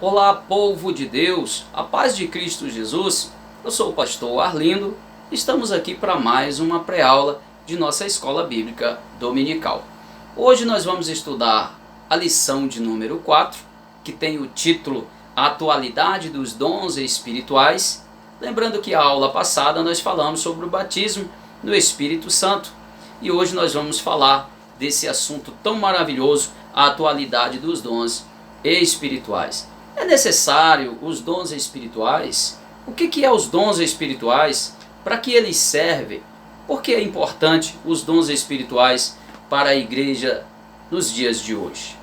Olá, povo de Deus, a paz de Cristo Jesus. Eu sou o pastor Arlindo. Estamos aqui para mais uma pré-aula de nossa escola bíblica dominical. Hoje nós vamos estudar a lição de número 4, que tem o título Atualidade dos Dons Espirituais. Lembrando que a aula passada nós falamos sobre o batismo no Espírito Santo e hoje nós vamos falar desse assunto tão maravilhoso, a atualidade dos dons espirituais. É necessário os dons espirituais? O que é os dons espirituais? Para que eles servem? Por que é importante os dons espirituais para a igreja nos dias de hoje?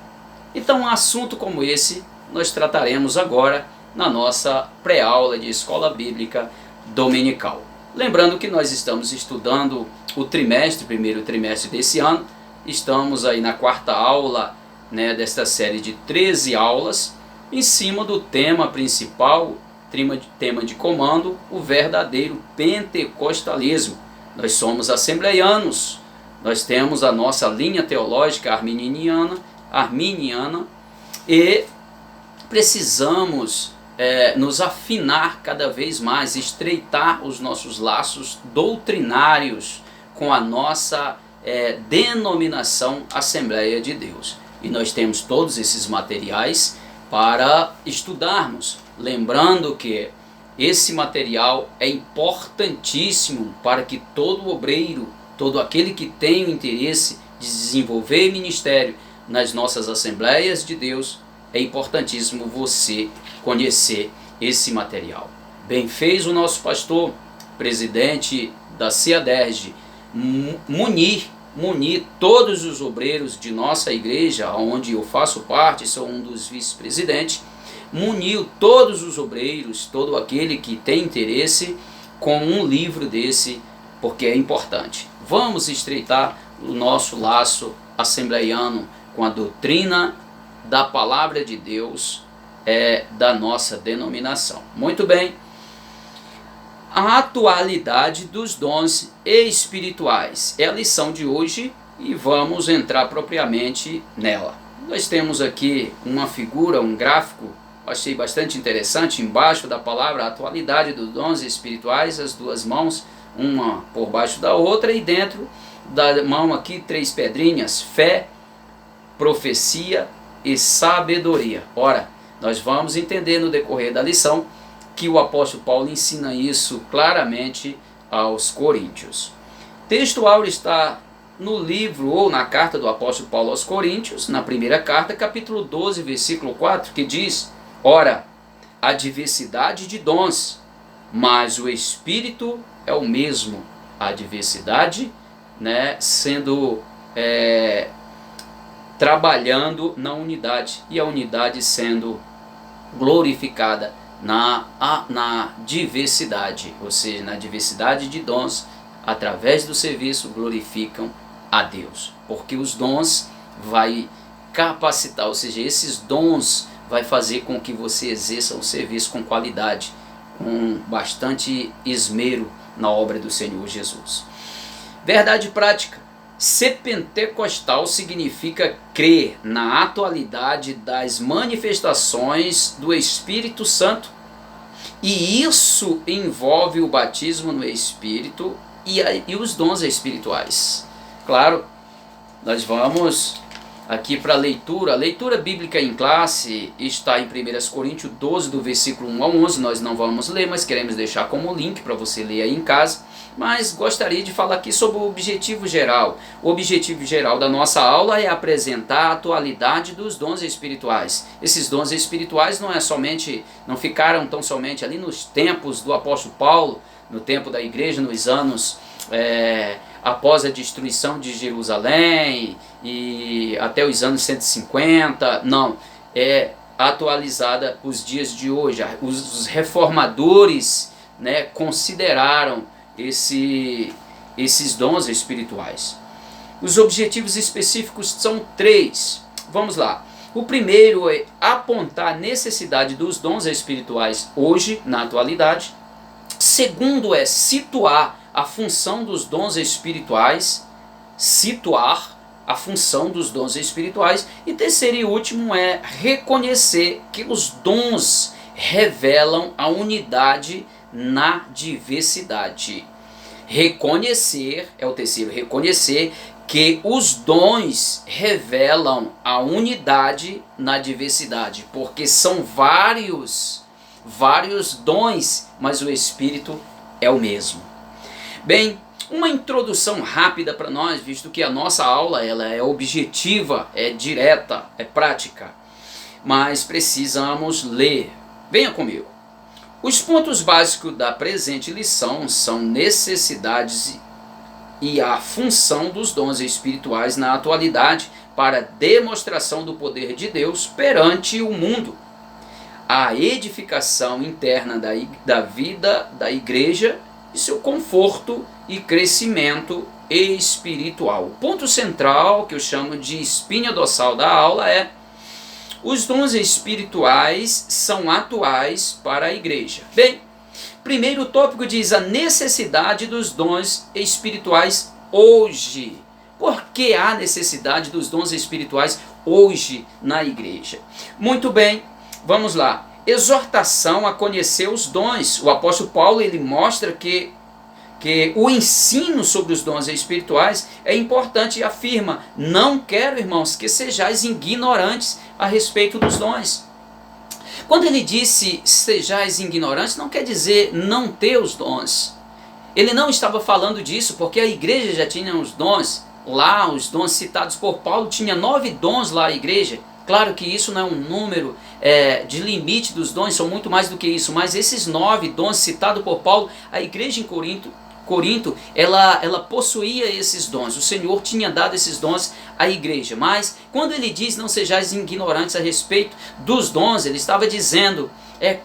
Então, um assunto como esse nós trataremos agora na nossa pré-aula de escola bíblica dominical. Lembrando que nós estamos estudando o primeiro trimestre desse ano. Estamos aí na quarta aula, desta série de 13 aulas, em cima do tema principal, tema de comando, o verdadeiro pentecostalismo. Nós somos assembleianos, nós temos a nossa linha teológica arminiana e precisamos nos afinar cada vez mais, estreitar os nossos laços doutrinários com a nossa denominação Assembleia de Deus. E nós temos todos esses materiais para estudarmos, lembrando que esse material é importantíssimo para que todo obreiro, todo aquele que tem o interesse de desenvolver ministério nas nossas Assembleias de Deus, é importantíssimo você conhecer esse material. Bem fez o nosso pastor, presidente da CEADERJ, munir todos os obreiros de nossa igreja, onde eu faço parte, sou um dos vice-presidentes, muniu todos os obreiros, todo aquele que tem interesse, com um livro desse, porque é importante. Vamos estreitar o nosso laço assembleiano com a doutrina da palavra de Deus, da nossa denominação. Muito bem. A atualidade dos dons espirituais é a lição de hoje e vamos entrar propriamente nela. Nós temos aqui uma figura, um gráfico, achei bastante interessante, embaixo da palavra atualidade dos dons espirituais, as duas mãos, uma por baixo da outra, e dentro da mão aqui 3 pedrinhas, fé, profecia e sabedoria. Ora, nós vamos entender no decorrer da lição que o apóstolo Paulo ensina isso claramente aos coríntios. O texto áureo está no livro ou na carta do apóstolo Paulo aos coríntios, na primeira carta, capítulo 12, versículo 4, que diz: ora, há diversidade de dons, mas o Espírito é o mesmo. A diversidade, sendo trabalhando na unidade, e a unidade sendo glorificada na diversidade, ou seja, na diversidade de dons, através do serviço glorificam a Deus, porque os dons vai capacitar, ou seja, esses dons vai fazer com que você exerça o serviço com qualidade, com bastante esmero na obra do Senhor Jesus. Verdade prática: ser pentecostal significa crer na atualidade das manifestações do Espírito Santo, e isso envolve o batismo no Espírito e os dons espirituais. Claro, nós vamos aqui para a leitura bíblica em classe, está em 1 Coríntios 12, do versículo 1 a 11, nós não vamos ler, mas queremos deixar como link para você ler aí em casa. Mas gostaria de falar aqui sobre o objetivo geral. O objetivo geral da nossa aula é apresentar a atualidade dos dons espirituais. Esses dons espirituais não ficaram tão somente ali nos tempos do apóstolo Paulo, no tempo da igreja, nos anos após a destruição de Jerusalém e até os anos 150. Não, é atualizada os dias de hoje. Os reformadores consideraram esses dons espirituais. Os objetivos específicos são 3. Vamos lá. O primeiro é apontar a necessidade dos dons espirituais hoje, na atualidade. Segundo é situar a função dos dons espirituais, situar a função dos dons espirituais. E terceiro e último é reconhecer que os dons revelam a unidade na diversidade. Reconhecer, é o terceiro, reconhecer que os dons revelam a unidade na diversidade, porque são vários dons, mas o Espírito é o mesmo. Bem, uma introdução rápida para nós, visto que a nossa aula ela é objetiva, é direta, é prática, mas precisamos ler. Venha comigo. Os pontos básicos da presente lição são necessidades e a função dos dons espirituais na atualidade para demonstração do poder de Deus perante o mundo, a edificação interna da vida da igreja e seu conforto e crescimento espiritual. O ponto central, que eu chamo de espinha dorsal da aula, é: os dons espirituais são atuais para a igreja. Bem, primeiro tópico diz a necessidade dos dons espirituais hoje. Por que há necessidade dos dons espirituais hoje na igreja? Muito bem, vamos lá. Exortação a conhecer os dons. O apóstolo Paulo ele mostra que o ensino sobre os dons espirituais é importante e afirma: não quero, irmãos, que sejais ignorantes a respeito dos dons. Quando ele disse sejais ignorantes, não quer dizer não ter os dons. Ele não estava falando disso, porque a igreja já tinha os dons. Lá, os dons citados por Paulo, tinha 9 dons lá a igreja. Claro que isso não é um número de limite dos dons, são muito mais do que isso. Mas esses 9 dons citados por Paulo, a igreja em Corinto, ela possuía esses dons. O Senhor tinha dado esses dons à igreja. Mas quando ele diz não sejais ignorantes a respeito dos dons, ele estava dizendo,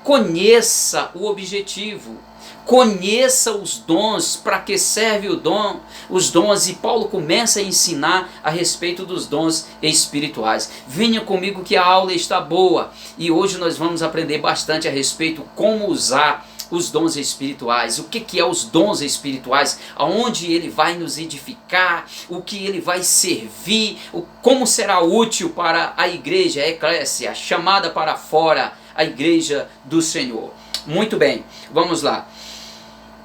conheça o objetivo. Conheça os dons, para que serve os dons, e Paulo começa a ensinar a respeito dos dons espirituais. Venha comigo que a aula está boa, e hoje nós vamos aprender bastante a respeito como usar os dons espirituais, o que é os dons espirituais, aonde ele vai nos edificar, o que ele vai servir, como será útil para a igreja, a eclésia, chamada para fora, a igreja do Senhor. Muito bem, vamos lá.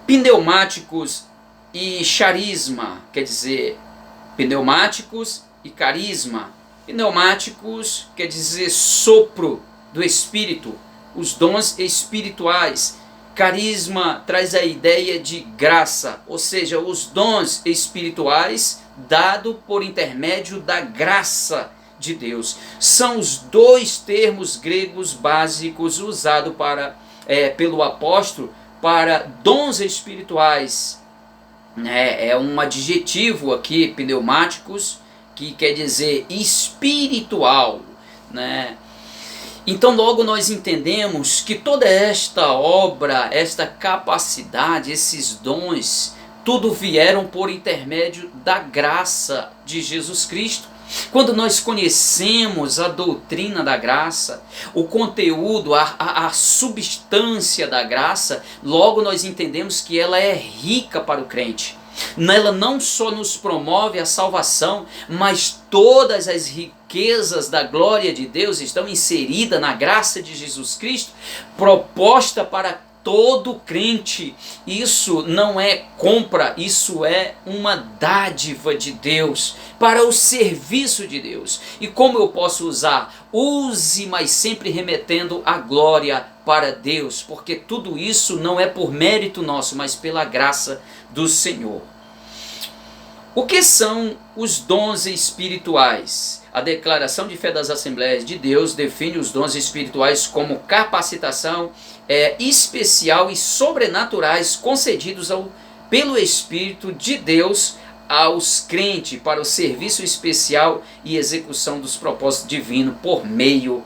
Pneumáticos e charisma, quer dizer, pneumáticos e carisma. Pneumáticos quer dizer sopro do Espírito, os dons espirituais. Carisma traz a ideia de graça, ou seja, os dons espirituais dados por intermédio da graça de Deus. São os 2 termos gregos básicos usados pelo apóstolo para dons espirituais. É um adjetivo aqui, pneumáticos, que quer dizer espiritual, né? Então logo nós entendemos que toda esta obra, esta capacidade, esses dons, tudo vieram por intermédio da graça de Jesus Cristo. Quando nós conhecemos a doutrina da graça, o conteúdo, a substância da graça, logo nós entendemos que ela é rica para o crente. Ela não só nos promove a salvação, mas todas as riquezas da glória de Deus estão inseridas na graça de Jesus Cristo, proposta para todo crente. Isso não é compra, isso é uma dádiva de Deus, para o serviço de Deus. E como eu posso usar? Use, mas sempre remetendo a glória para Deus, porque tudo isso não é por mérito nosso, mas pela graça do Senhor. O que são os dons espirituais? A Declaração de Fé das Assembleias de Deus define os dons espirituais como capacitação especial e sobrenaturais concedidos pelo Espírito de Deus aos crentes para o serviço especial e execução dos propósitos divinos por meio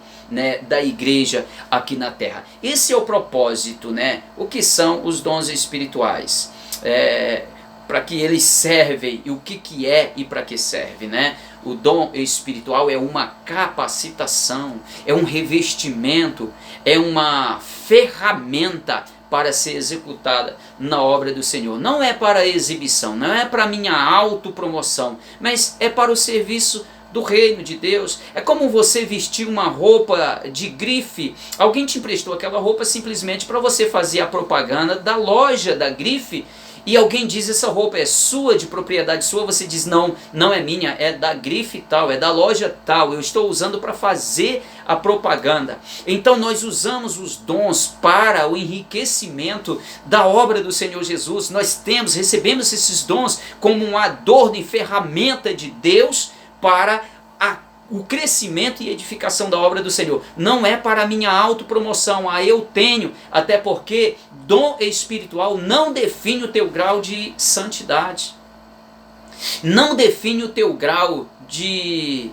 da igreja aqui na terra. Esse é o propósito, O que são os dons espirituais? Para que eles servem, e o que é e para que serve, O dom espiritual é uma capacitação, é um revestimento, é uma ferramenta para ser executada na obra do Senhor. Não é para exibição, não é para minha autopromoção, mas é para o serviço do reino de Deus. É como você vestir uma roupa de grife. Alguém te emprestou aquela roupa simplesmente para você fazer a propaganda da loja da grife, e alguém diz: essa roupa é sua, de propriedade sua. Você diz: não, não é minha, é da grife tal, é da loja tal, eu estou usando para fazer a propaganda. Então nós usamos os dons para o enriquecimento da obra do Senhor Jesus. Nós recebemos esses dons como um adorno e ferramenta de Deus para o crescimento e edificação da obra do Senhor. Não é para a minha autopromoção, eu tenho, até porque dom espiritual não define o teu grau de santidade, não define o teu grau de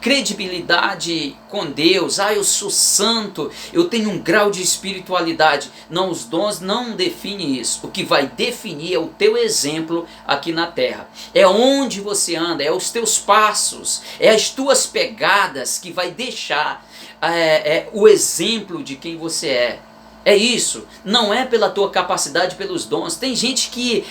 credibilidade com Deus. Eu sou santo, eu tenho um grau de espiritualidade. Não, os dons não definem isso. O que vai definir é o teu exemplo aqui na terra. É onde você anda, é os teus passos, é as tuas pegadas que vai deixar o exemplo de quem você é. É isso, não é pela tua capacidade, pelos dons. Tem gente que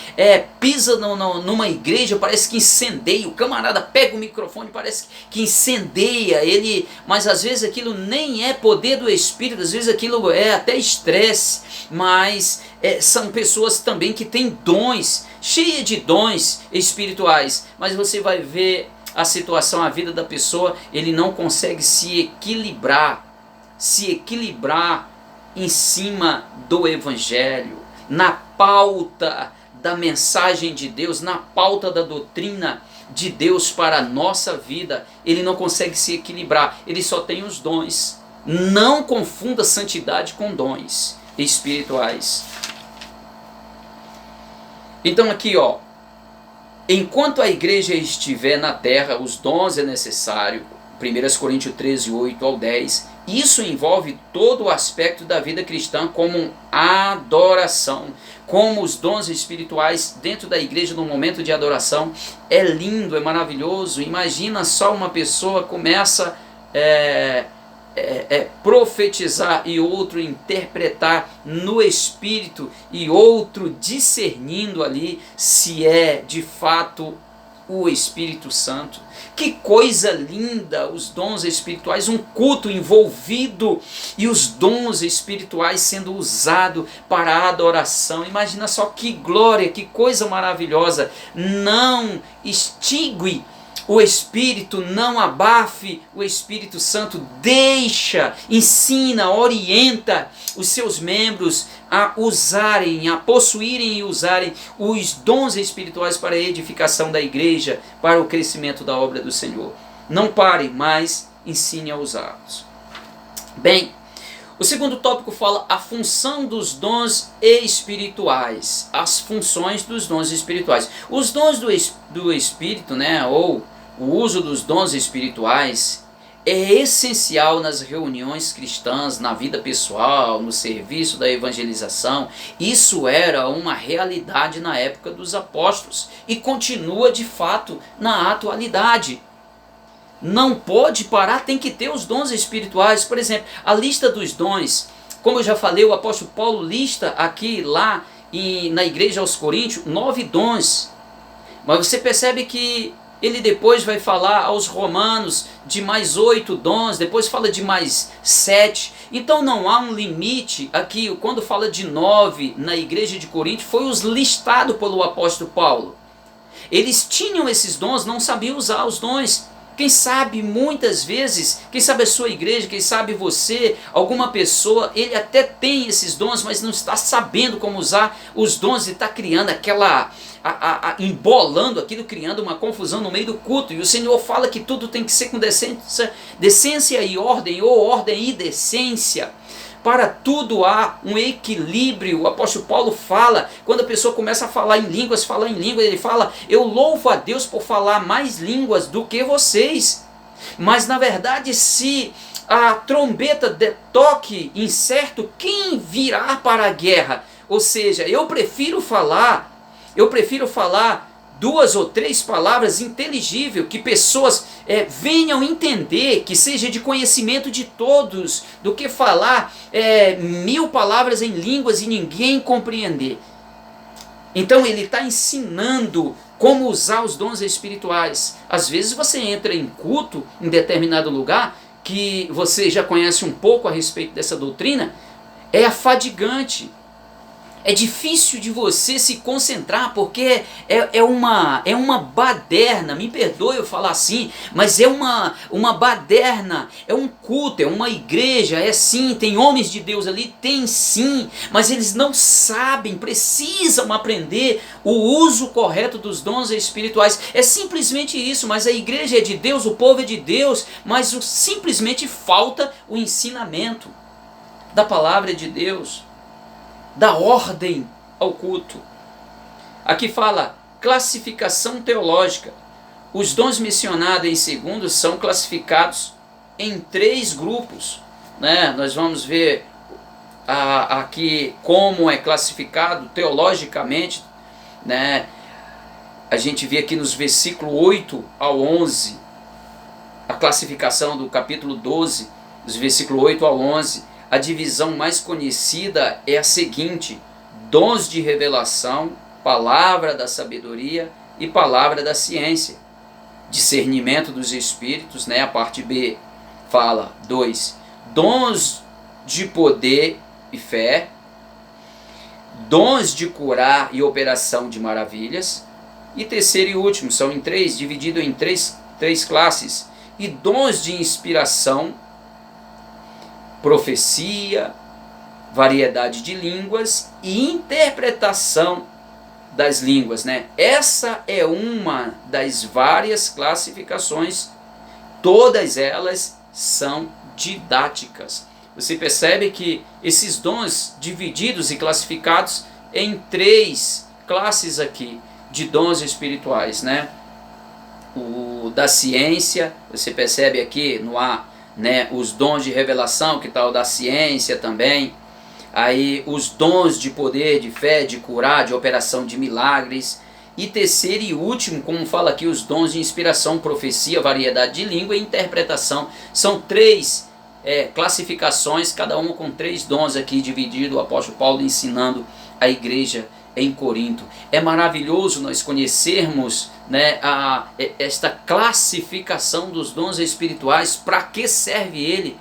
pisa numa igreja, parece que incendeia, o camarada pega o microfone, parece que incendeia ele, mas às vezes aquilo nem é poder do Espírito, às vezes aquilo é até estresse, mas são pessoas também que têm dons, cheias de dons espirituais, mas você vai ver a situação, a vida da pessoa, ele não consegue se equilibrar em cima do Evangelho, na pauta da mensagem de Deus, na pauta da doutrina de Deus para a nossa vida. Ele não consegue se equilibrar, ele só tem os dons. Não confunda santidade com dons espirituais. Então aqui, enquanto a igreja estiver na terra, os dons é necessário. 1 Coríntios 13, 8 ao 10, isso envolve todo o aspecto da vida cristã, como adoração, como os dons espirituais dentro da igreja no momento de adoração. É lindo, é maravilhoso. Imagina só, uma pessoa começa profetizar e outro interpretar no Espírito e outro discernindo ali se é de fato o Espírito Santo. Que coisa linda, os dons espirituais, um culto envolvido e os dons espirituais sendo usados para a adoração. Imagina só que glória, que coisa maravilhosa. Não extingue o Espírito, não abafe o Espírito Santo. Deixa, ensina, orienta os seus membros a usarem, a possuírem e usarem os dons espirituais para a edificação da igreja, para o crescimento da obra do Senhor. Não pare, mas ensine a usá-los. Bem, o segundo tópico fala a função dos dons espirituais, as funções dos dons espirituais. Os dons do Espírito, ou o uso dos dons espirituais, é essencial nas reuniões cristãs, na vida pessoal, no serviço da evangelização. Isso era uma realidade na época dos apóstolos e continua de fato na atualidade. Não pode parar, tem que ter os dons espirituais. Por exemplo, a lista dos dons, como eu já falei, o apóstolo Paulo lista aqui, lá na igreja aos Coríntios, 9 dons. Mas você percebe que ele depois vai falar aos romanos de mais 8 dons, depois fala de mais 7. Então não há um limite aqui. Quando fala de 9 na igreja de Corinto, foi os listado pelo apóstolo Paulo. Eles tinham esses dons, não sabiam usar os dons. Quem sabe muitas vezes, quem sabe a sua igreja, quem sabe você, alguma pessoa, ele até tem esses dons, mas não está sabendo como usar os dons e está criando embolando aquilo, criando uma confusão no meio do culto. E o Senhor fala que tudo tem que ser com decência e ordem, ou ordem e decência. Para tudo há um equilíbrio. O apóstolo Paulo fala, quando a pessoa começa a falar em línguas, ele fala: eu louvo a Deus por falar mais línguas do que vocês. Mas na verdade, se a trombeta toque incerto, quem virá para a guerra? Ou seja, eu prefiro falar 2 ou 3 palavras inteligível, que pessoas venham entender, que seja de conhecimento de todos, do que falar 1000 palavras em línguas e ninguém compreender. Então ele está ensinando como usar os dons espirituais. Às vezes você entra em culto, em determinado lugar, que você já conhece um pouco a respeito dessa doutrina, é afadigante. É difícil de você se concentrar, porque é uma baderna, me perdoe eu falar assim, mas é uma baderna, é um culto, é uma igreja, é sim, tem homens de Deus ali, tem sim, mas eles não sabem, precisam aprender o uso correto dos dons espirituais. É simplesmente isso, mas a igreja é de Deus, o povo é de Deus, mas simplesmente falta o ensinamento da palavra de Deus, da ordem ao culto. Aqui fala classificação teológica. Os dons mencionados em segundo são classificados em 3 grupos. Né? Nós vamos ver aqui como é classificado teologicamente. Né? A gente vê aqui nos versículos 8 ao 11, a classificação do capítulo 12, dos versículos 8 ao 11. A divisão mais conhecida é a seguinte: dons de revelação, palavra da sabedoria e palavra da ciência. Discernimento dos espíritos, né? A parte B fala 2. Dons de poder e fé. Dons de curar e operação de maravilhas. E terceiro e último, são em 3, dividido em três classes. E dons de inspiração, profecia, variedade de línguas e interpretação das línguas, né? Essa é uma das várias classificações, todas elas são didáticas. Você percebe que esses dons divididos e classificados em 3 classes aqui de dons espirituais, né? O da ciência, você percebe aqui no A, né, os dons de revelação, que tal da ciência também. Aí os dons de poder, de fé, de curar, de operação de milagres. E terceiro e último, como fala aqui, os dons de inspiração, profecia, variedade de língua e interpretação. São 3 classificações, cada uma com 3 dons aqui dividido, o apóstolo Paulo ensinando a igreja em Corinto. É maravilhoso nós conhecermos, né, esta classificação dos dons espirituais, para que serve ele.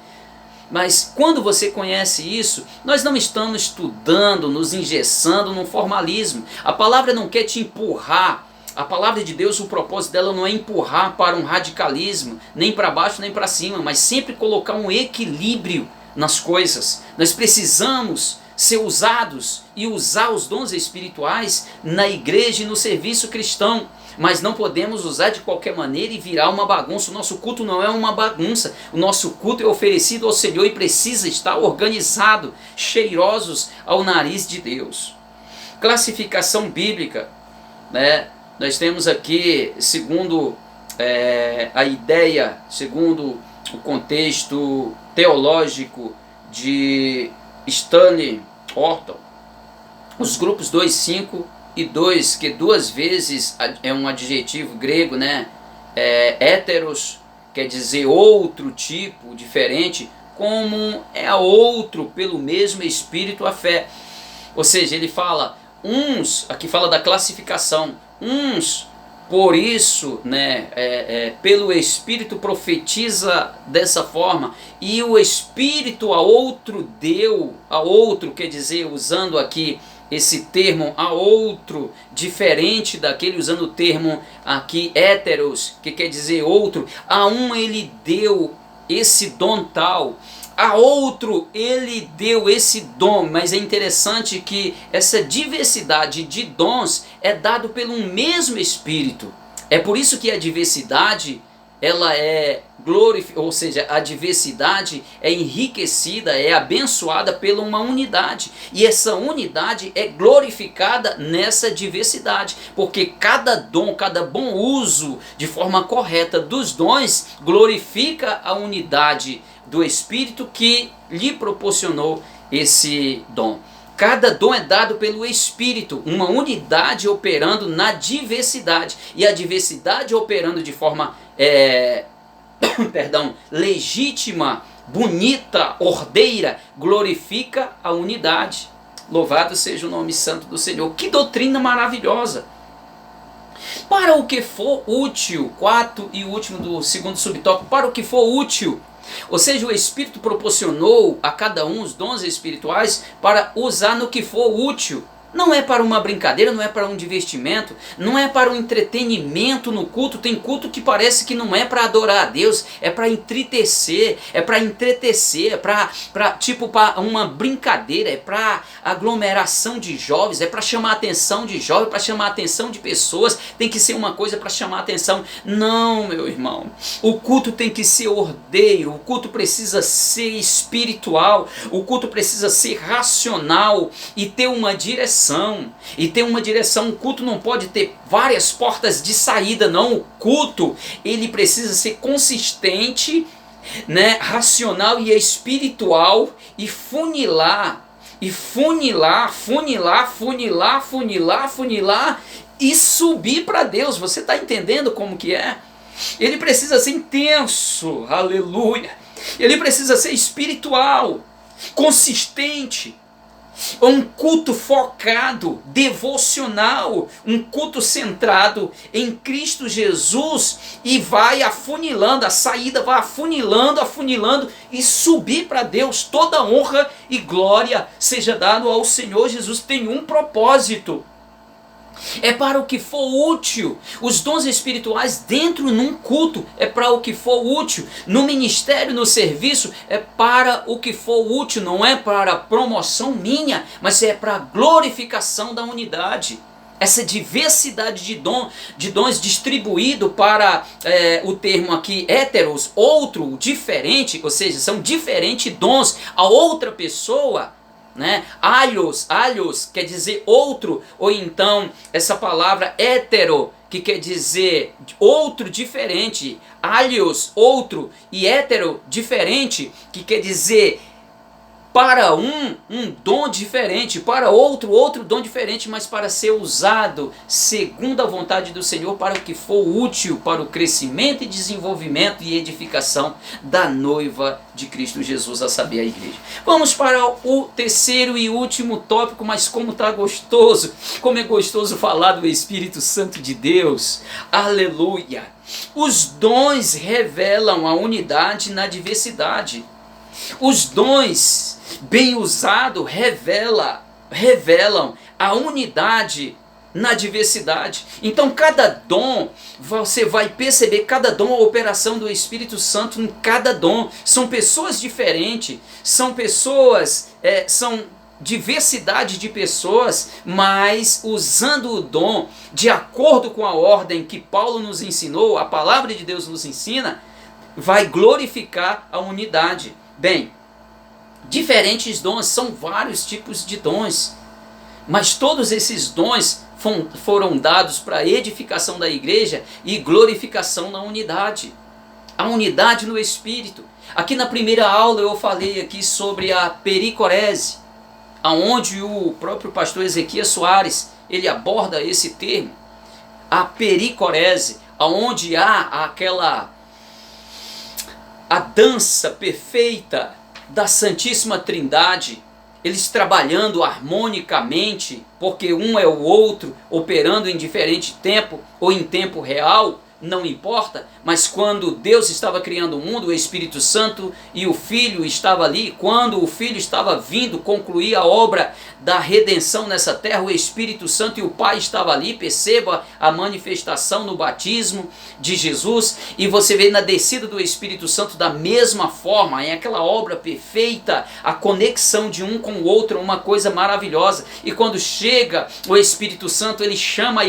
Mas quando você conhece isso, nós não estamos estudando, nos engessando num formalismo. A palavra não quer te empurrar. A palavra de Deus, o propósito dela não é empurrar para um radicalismo, nem para baixo nem para cima, mas sempre colocar um equilíbrio nas coisas. Nós precisamos ser usados e usar os dons espirituais na igreja e no serviço cristão, mas não podemos usar de qualquer maneira e virar uma bagunça. O nosso culto não é uma bagunça, o nosso culto é oferecido ao Senhor e precisa estar organizado, cheirosos ao nariz de Deus. Classificação bíblica, né? Nós temos aqui, segundo a ideia, segundo o contexto teológico de Stanley Orton, os grupos 2, 5 e 2, que 2 vezes é um adjetivo grego, né? Héteros quer dizer outro tipo, diferente, como é outro pelo mesmo Espírito a fé. Ou seja, ele fala, uns, aqui fala da classificação, uns por isso, né, pelo Espírito profetiza dessa forma, e o Espírito a outro deu, a outro quer dizer, usando aqui esse termo a outro, diferente daquele, usando o termo aqui héteros, que quer dizer outro, a um ele deu esse dom tal, a outro ele deu esse dom. Mas é interessante que essa diversidade de dons é dado pelo mesmo Espírito. É por isso que a diversidade ela é glorificada, ou seja, a diversidade é enriquecida, é abençoada pela uma unidade. E essa unidade é glorificada nessa diversidade, porque cada dom, cada bom uso de forma correta dos dons glorifica a unidade do Espírito que lhe proporcionou esse dom. Cada dom é dado pelo Espírito, uma unidade operando na diversidade. E a diversidade operando de forma legítima, bonita, ordeira, glorifica a unidade. Louvado seja o nome santo do Senhor. Que doutrina maravilhosa! Para o que for útil, quarto e último do segundo subtópico, para o que for útil. Ou seja, o Espírito proporcionou a cada um os dons espirituais para usar no que for útil. Não é para uma brincadeira, não é para um divertimento, não é para um entretenimento no culto. Tem culto que parece que não é para adorar a Deus, é para entristecer, é para entretecer, é para uma brincadeira, é para aglomeração de jovens, é para chamar a atenção de jovens, para chamar a atenção de pessoas. Tem que ser uma coisa para chamar a atenção. Não, meu irmão, o culto tem que ser ordeiro, o culto precisa ser espiritual, o culto precisa ser racional e ter uma direção. O culto não pode ter várias portas de saída, não. O culto, ele precisa ser consistente, né, racional e espiritual, e funilar, e subir para Deus. Você está entendendo como que é? Ele precisa ser intenso, aleluia. Ele precisa ser espiritual, consistente. Um culto focado, devocional, um culto centrado em Cristo Jesus, e vai afunilando, a saída vai afunilando e subir para Deus. Toda honra e glória seja dado ao Senhor Jesus. Tem um propósito. É para o que for útil. Os dons espirituais dentro num culto é para o que for útil. No ministério, no serviço, é para o que for útil. Não é para promoção minha, mas é para a glorificação da unidade. Essa diversidade de dons distribuído para o termo aqui heteros, outro, diferente, ou seja, são diferentes dons a outra pessoa, né? Alhos quer dizer outro, ou então essa palavra hétero, que quer dizer outro, diferente. Alhos, outro, e hétero, diferente, que quer dizer para um dom diferente, para outro dom diferente, mas para ser usado segundo a vontade do Senhor, para o que for útil, para o crescimento e desenvolvimento e edificação da noiva de Cristo Jesus, a saber, a igreja. Vamos para o terceiro e último tópico, mas como está gostoso, como é gostoso falar do Espírito Santo de Deus, aleluia. Os dons revelam a unidade na diversidade. Os dons bem usados revelam a unidade na diversidade. Então cada dom, você vai perceber cada dom, a operação do Espírito Santo em cada dom. São pessoas diferentes, são diversidade de pessoas, mas usando o dom de acordo com a ordem que Paulo nos ensinou, a palavra de Deus nos ensina, vai glorificar a unidade. Bem, diferentes dons, são vários tipos de dons, mas todos esses dons foram dados para a edificação da igreja e glorificação na unidade. A unidade no Espírito. Aqui na primeira aula eu falei aqui sobre a pericorese, aonde o próprio pastor Ezequias Soares, ele aborda esse termo. A pericorese, aonde há a dança perfeita da Santíssima Trindade, eles trabalhando harmonicamente, porque um é o outro, operando em diferente tempo ou em tempo real, não importa, mas quando Deus estava criando o mundo, o Espírito Santo e o Filho estavam ali. Quando o Filho estava vindo concluir a obra da redenção nessa terra, o Espírito Santo e o Pai estavam ali. Perceba a manifestação no batismo de Jesus, e você vê na descida do Espírito Santo da mesma forma, em aquela obra perfeita, a conexão de um com o outro, uma coisa maravilhosa. E quando chega o Espírito Santo, ele chama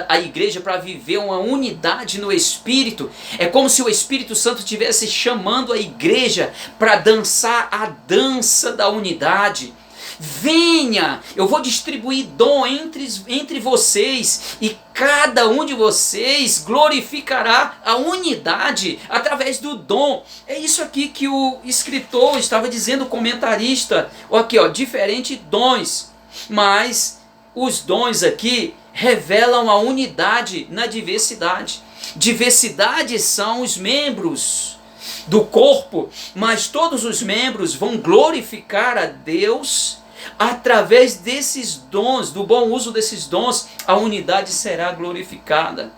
a igreja para viver uma unidade no Espírito. É como se o Espírito Santo estivesse chamando a igreja para dançar a dança da unidade. Venha, eu vou distribuir dom entre vocês, e cada um de vocês glorificará a unidade através do dom. É isso aqui que o escritor estava dizendo, o comentarista. Aqui, diferentes dons. Mas os dons aqui revelam a unidade na diversidade. Diversidade são os membros do corpo, mas todos os membros vão glorificar a Deus através desses dons, do bom uso desses dons, a unidade será glorificada.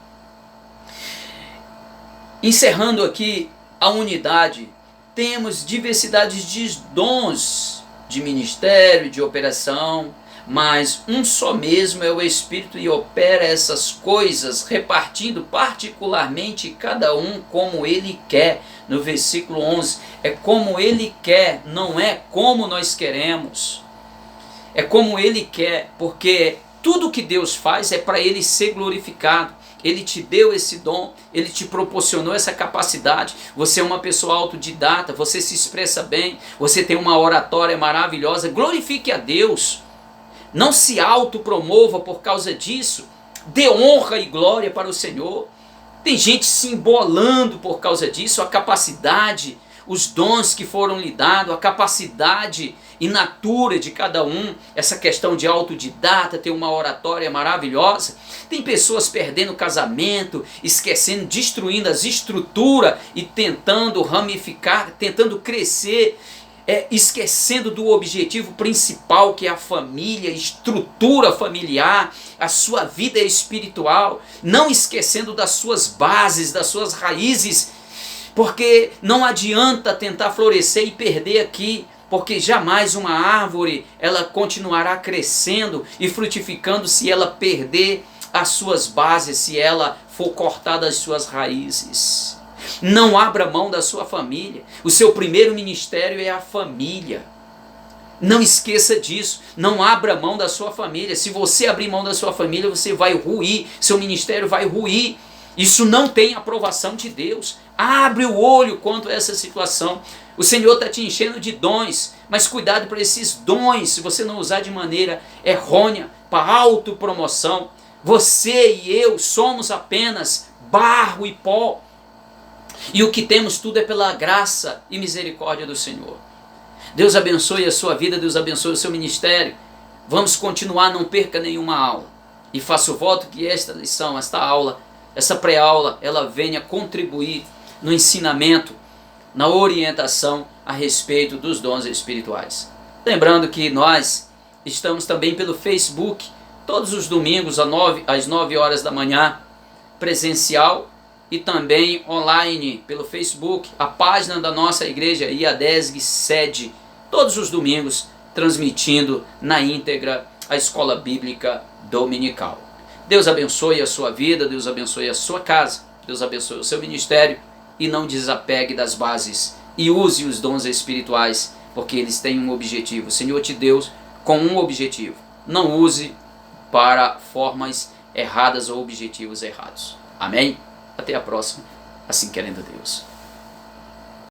Encerrando aqui a unidade, temos diversidade de dons de ministério, de operação, mas um só mesmo é o Espírito e opera essas coisas, repartindo particularmente cada um como Ele quer. No versículo 11, é como Ele quer, não é como nós queremos. É como Ele quer, porque tudo que Deus faz é para Ele ser glorificado. Ele te deu esse dom, Ele te proporcionou essa capacidade. Você é uma pessoa autodidata, você se expressa bem, você tem uma oratória maravilhosa. Glorifique a Deus. Não se autopromova por causa disso. Dê honra e glória para o Senhor. Tem gente se embolando por causa disso. A capacidade, os dons que foram lhe dados, a capacidade in natura de cada um, essa questão de autodidata, ter uma oratória maravilhosa. Tem pessoas perdendo o casamento, esquecendo, destruindo as estruturas e tentando ramificar, tentando crescer, esquecendo do objetivo principal, que é a família, estrutura familiar, a sua vida espiritual, não esquecendo das suas bases, das suas raízes, porque não adianta tentar florescer e perder aqui, porque jamais uma árvore ela continuará crescendo e frutificando se ela perder as suas bases, se ela for cortada as suas raízes. Não abra mão da sua família. O seu primeiro ministério é a família. Não esqueça disso. Não abra mão da sua família. Se você abrir mão da sua família, você vai ruir. Seu ministério vai ruir. Isso não tem aprovação de Deus. Abre o olho quanto a essa situação. O Senhor está te enchendo de dons, mas cuidado para esses dons, se você não usar de maneira errônea, para autopromoção. Você e eu somos apenas barro e pó. E o que temos tudo é pela graça e misericórdia do Senhor. Deus abençoe a sua vida, Deus abençoe o seu ministério. Vamos continuar, não perca nenhuma aula. E faço o voto que esta lição, esta aula, essa pré-aula, ela venha contribuir no ensinamento, na orientação a respeito dos dons espirituais. Lembrando que nós estamos também pelo Facebook, todos os domingos às 9 horas da manhã, presencial, e também online pelo Facebook, a página da nossa igreja IADESG sede, todos os domingos, transmitindo na íntegra a escola bíblica dominical. Deus abençoe a sua vida, Deus abençoe a sua casa, Deus abençoe o seu ministério, e não desapegue das bases, e use os dons espirituais, porque eles têm um objetivo. O Senhor te deu com um objetivo. Não use para formas erradas ou objetivos errados. Amém? Até a próxima, assim querendo Deus.